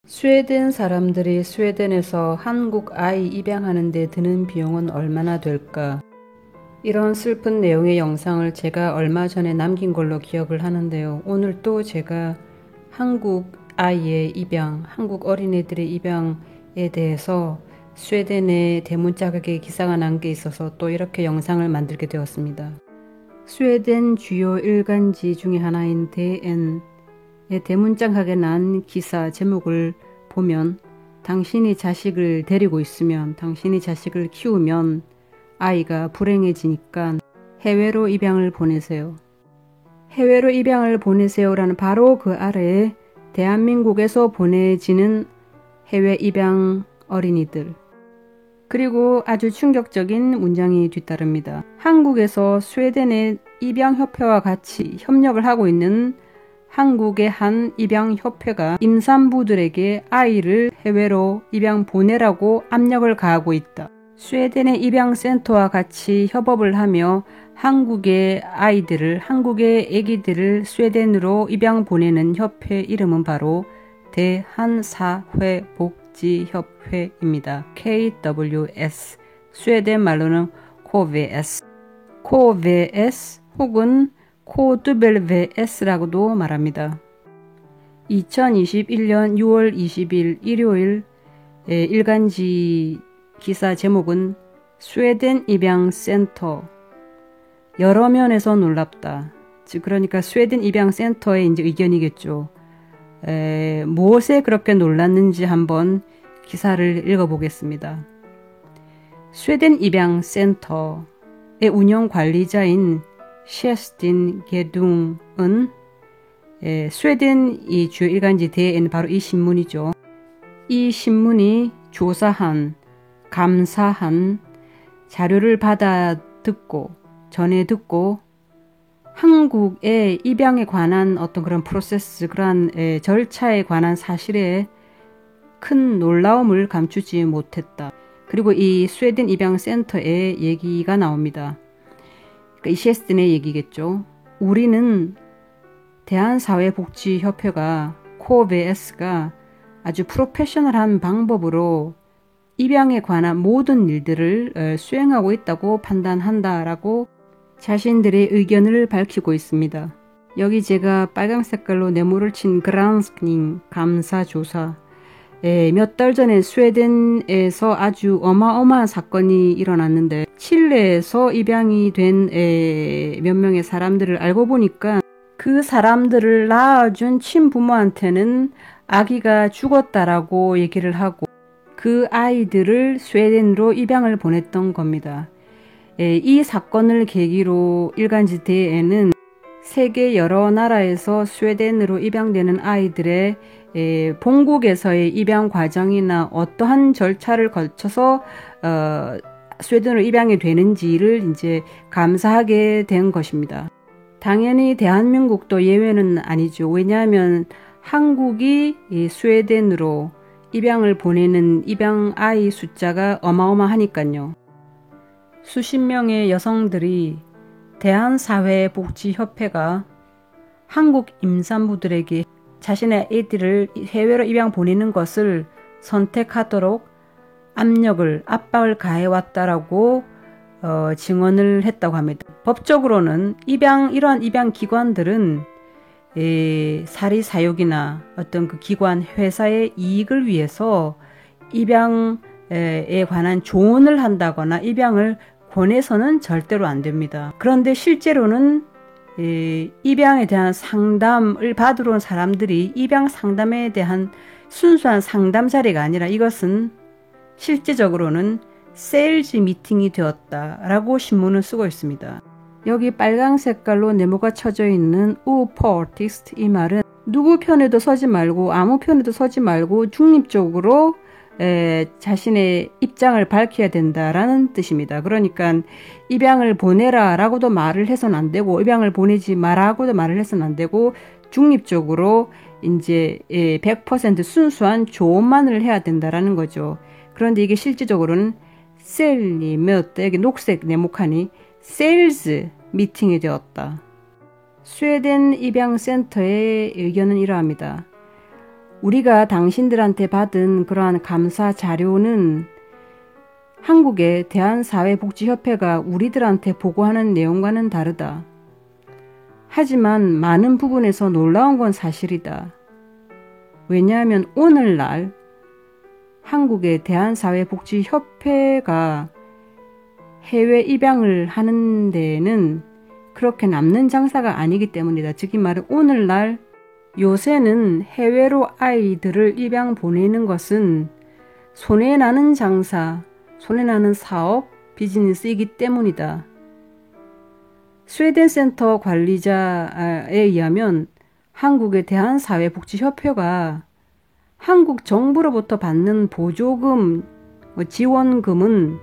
스웨덴 사람들이 스웨덴에서 한국 아이 입양하는 데 드는 비용은 얼마나 될까? 이런 슬픈 내용의 영상을 제가 얼마 전에 남긴 걸로 기억을 하는데요. 오늘 또 제가 한국 아이의 입양, 한국 어린애들의 입양에 대해서 스웨덴의 대문짝하게 기사가 난 게 있어서 또 이렇게 영상을 만들게 되었습니다. 스웨덴 주요 일간지 중에 하나인 DN의 대문짝하게 난 기사 제목을 보면, 당신이 자식을 데리고 있으면, 당신이 자식을 키우면 아이가 불행해지니까 해외로 입양을 보내세요. 해외로 입양을 보내세요라는 바로 그 아래에 대한민국에서 보내지는 해외 입양 어린이들, 그리고 아주 충격적인 문장이 뒤따릅니다. 한국에서 스웨덴의 입양협회와 같이 협력을 하고 있는 한국의 한 입양협회가 임산부들에게 아이를 해외로 입양 보내라고 압력을 가하고 있다. 스웨덴의 입양센터와 같이 협업을 하며 한국의 아이들을, 한국의 아기들을 스웨덴으로 입양 보내는 협회 이름은 바로 대한사회복지협회입니다. KWS, 스웨덴 말로는 KVS, KVS 혹은 KWS라고도 말합니다. 2021년 6월 20일 일요일 일간지 기사 제목은 스웨덴 입양센터 여러 면에서 놀랍다. 즉 그러니까 스웨덴 입양센터의 이제 의견이겠죠. 무엇에 그렇게 놀랐는지 한번 기사를 읽어보겠습니다. 스웨덴 입양센터의 운영 관리자인 셰스틴 게둥은 스웨덴 이 주요 일간지 대에는 바로 이 신문이죠. 이 신문이 조사한, 감사한 자료를 받아 듣고, 전해 듣고 한국의 입양에 관한 어떤 그런 프로세스, 그러한 절차에 관한 사실에 큰 놀라움을 감추지 못했다. 그리고 이 스웨덴 입양센터의 얘기가 나옵니다. 이 시에스틴의 얘기겠죠. 우리는 대한사회복지협회가, KVS가 아주 프로페셔널한 방법으로 입양에 관한 모든 일들을 수행하고 있다고 판단한다라고 자신들의 의견을 밝히고 있습니다. 여기 제가 빨강 색깔로 네모를 친 그란스크닝 감사조사, 몇 달 전에 스웨덴에서 아주 어마어마한 사건이 일어났는데, 칠레에서 입양이 된 몇 명의 사람들을 알고 보니까 그 사람들을 낳아준 친부모한테는 아기가 죽었다라고 얘기를 하고 그 아이들을 스웨덴으로 입양을 보냈던 겁니다. 이 사건을 계기로 일간지 대에는 세계 여러 나라에서 스웨덴으로 입양되는 아이들의 본국에서의 입양 과정이나 어떠한 절차를 거쳐서 스웨덴으로 입양이 되는지를 이제 감사하게 된 것입니다. 당연히 대한민국도 예외는 아니죠. 왜냐하면 한국이 스웨덴으로 입양을 보내는 입양 아이 숫자가 어마어마하니까요. 수십 명의 여성들이 대한사회복지협회가 한국 임산부들에게 자신의 아이들을 해외로 입양 보내는 것을 선택하도록 압박을 가해왔다라고 증언을 했다고 합니다. 법적으로는 이러한 입양 기관들은 사리사욕이나 어떤 그 기관, 회사의 이익을 위해서 입양에 관한 조언을 한다거나 입양을 권해서는 절대로 안 됩니다. 그런데 실제로는 입양에 대한 상담을 받으러 온 사람들이 입양 상담에 대한 순수한 상담 자리가 아니라 이것은 실제적으로는 세일즈 미팅이 되었다라고 신문을 쓰고 있습니다. 여기 빨강 색깔로 네모가 쳐져 있는 우퍼티스트, 이 말은 누구 편에도 서지 말고 아무 편에도 서지 말고 중립적으로 자신의 입장을 밝혀야 된다라는 뜻입니다. 그러니까 입양을 보내라 라고도 말을 해서는 안 되고, 입양을 보내지 마라고도 말을 해서는 안 되고, 중립적으로 이제 100% 순수한 조언만을 해야 된다라는 거죠. 그런데 이게 실질적으로는 셀리 메었다, 여기 녹색 네모칸이 세일즈 미팅이 되었다. 스웨덴 입양센터의 의견은 이러합니다. 우리가 당신들한테 받은 그러한 감사 자료는 한국의 대한사회복지협회가 우리들한테 보고하는 내용과는 다르다. 하지만 많은 부분에서 놀라운 건 사실이다. 왜냐하면 오늘날 한국의 대한사회복지협회가 해외 입양을 하는 데에는 그렇게 남는 장사가 아니기 때문이다. 즉 이 말은 오늘날 요새는 해외로 아이들을 입양 보내는 것은 손해나는 장사, 손해나는 사업, 비즈니스이기 때문이다. 스웨덴 센터 관리자에 의하면 한국의 대한사회복지협회가 한국 정부로부터 받는 보조금, 지원금은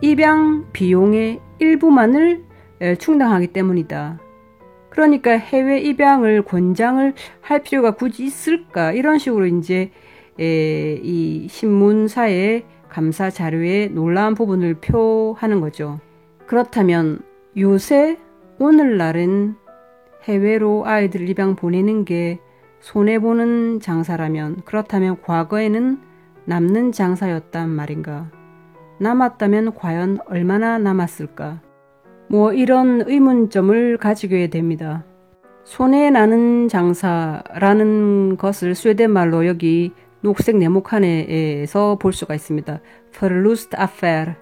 입양 비용의 일부만을 충당하기 때문이다. 그러니까 해외 입양을 권장을 할 필요가 굳이 있을까? 이런 식으로 이제 이 신문사의 감사 자료에 놀라운 부분을 표하는 거죠. 그렇다면 요새 오늘날은 해외로 아이들 입양 보내는 게 손해보는 장사라면 그렇다면 과거에는 남는 장사였단 말인가? 남았다면 과연 얼마나 남았을까? 이런 의문점을 가지게 됩니다. 손해나는 장사라는 것을 스웨덴 말로 여기 녹색 네모칸에서 볼 수가 있습니다. Förlust affär,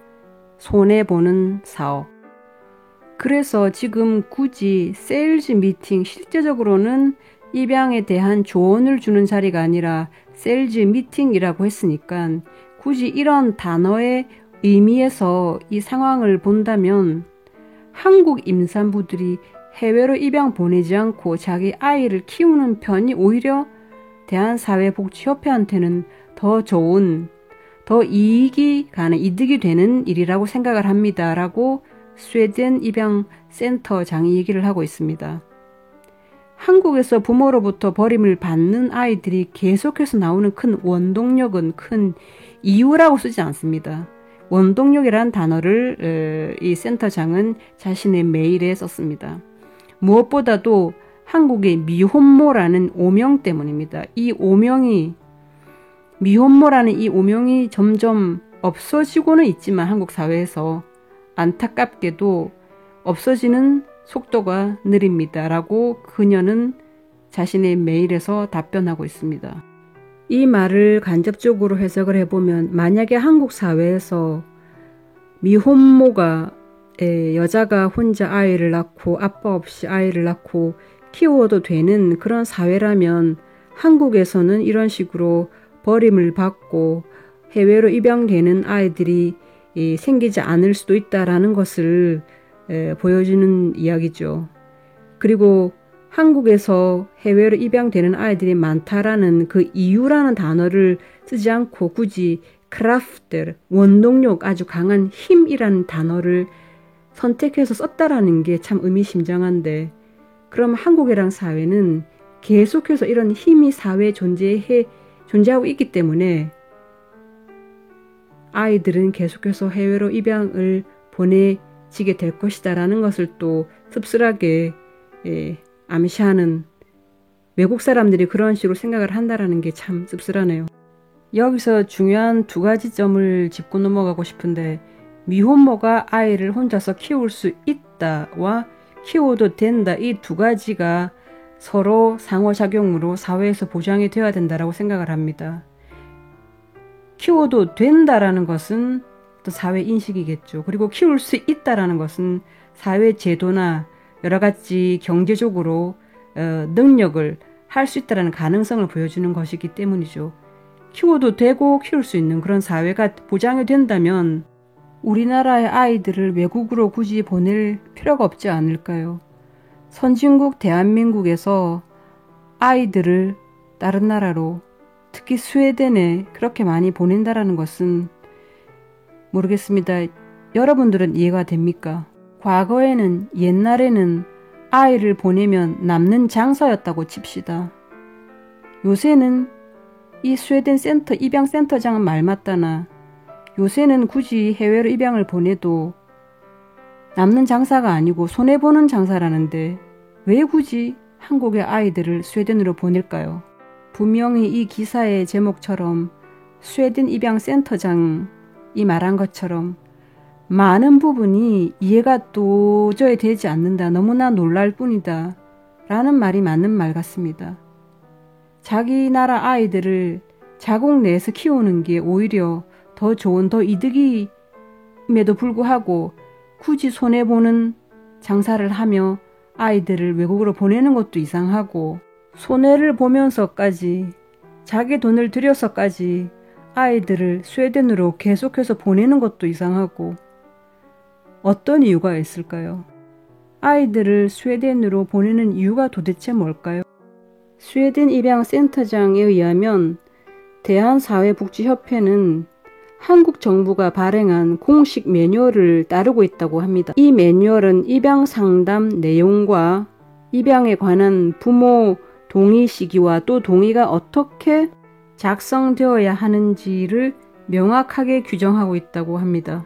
손해보는 사업. 그래서 지금 굳이 세일즈 미팅, 실제적으로는 입양에 대한 조언을 주는 자리가 아니라 세일즈 미팅이라고 했으니까 굳이 이런 단어의 의미에서 이 상황을 본다면 한국 임산부들이 해외로 입양 보내지 않고 자기 아이를 키우는 편이 오히려 대한사회복지협회한테는 더 좋은, 더 이득이 되는 일이라고 생각을 합니다. 라고 스웨덴 입양센터장이 얘기를 하고 있습니다. 한국에서 부모로부터 버림을 받는 아이들이 계속해서 나오는 큰 원동력은 큰 이유라고 쓰지 않습니다. 원동력이라는 단어를 이 센터장은 자신의 메일에 썼습니다. 무엇보다도 한국의 미혼모라는 오명 때문입니다. 미혼모라는 이 오명이 점점 없어지고는 있지만 한국 사회에서 안타깝게도 없어지는 속도가 느립니다. 라고 그녀는 자신의 메일에서 답변하고 있습니다. 이 말을 간접적으로 해석을 해보면 만약에 한국 사회에서 미혼모가 여자가 혼자 아이를 낳고 아빠 없이 아이를 낳고 키워도 되는 그런 사회라면 한국에서는 이런 식으로 버림을 받고 해외로 입양되는 아이들이 생기지 않을 수도 있다라는 것을 보여주는 이야기죠. 그리고 한국에서 해외로 입양되는 아이들이 많다라는 그 이유라는 단어를 쓰지 않고 굳이 크라프트, 원동력, 아주 강한 힘이라는 단어를 선택해서 썼다라는 게 참 의미심장한데, 그럼 한국이랑 사회는 계속해서 이런 힘이 사회에 존재하고 있기 때문에 아이들은 계속해서 해외로 입양을 보내지게 될 것이다라는 것을 또 씁쓸하게 암시하는, 외국 사람들이 그런 식으로 생각을 한다라는 게 참 씁쓸하네요. 여기서 중요한 두 가지 점을 짚고 넘어가고 싶은데, 미혼모가 아이를 혼자서 키울 수 있다와 키워도 된다, 이 두 가지가 서로 상호작용으로 사회에서 보장이 되어야 된다라고 생각을 합니다. 키워도 된다라는 것은 또 사회 인식이겠죠. 그리고 키울 수 있다라는 것은 사회 제도나 여러 가지 경제적으로 능력을 할 수 있다는 가능성을 보여주는 것이기 때문이죠. 키워도 되고 키울 수 있는 그런 사회가 보장이 된다면 우리나라의 아이들을 외국으로 굳이 보낼 필요가 없지 않을까요? 선진국 대한민국에서 아이들을 다른 나라로, 특히 스웨덴에 그렇게 많이 보낸다라는 것은 모르겠습니다. 여러분들은 이해가 됩니까? 과거에는, 옛날에는 아이를 보내면 남는 장사였다고 칩시다. 요새는 이 스웨덴 센터 입양센터장은 말 맞다나 요새는 굳이 해외로 입양을 보내도 남는 장사가 아니고 손해보는 장사라는데 왜 굳이 한국의 아이들을 스웨덴으로 보낼까요? 분명히 이 기사의 제목처럼 스웨덴 입양 센터장이 말한 것처럼 많은 부분이 이해가 도저히 되지 않는다. 너무나 놀랄 뿐이다. 라는 말이 맞는 말 같습니다. 자기 나라 아이들을 자국 내에서 키우는 게 오히려 더 좋은, 더 이득임에도 불구하고 굳이 손해보는 장사를 하며 아이들을 외국으로 보내는 것도 이상하고, 손해를 보면서까지 자기 돈을 들여서까지 아이들을 스웨덴으로 계속해서 보내는 것도 이상하고, 어떤 이유가 있을까요? 아이들을 스웨덴으로 보내는 이유가 도대체 뭘까요? 스웨덴 입양 센터장에 의하면 대한사회복지협회는 한국 정부가 발행한 공식 매뉴얼을 따르고 있다고 합니다. 이 매뉴얼은 입양 상담 내용과 입양에 관한 부모 동의 시기와 또 동의가 어떻게 작성되어야 하는지를 명확하게 규정하고 있다고 합니다.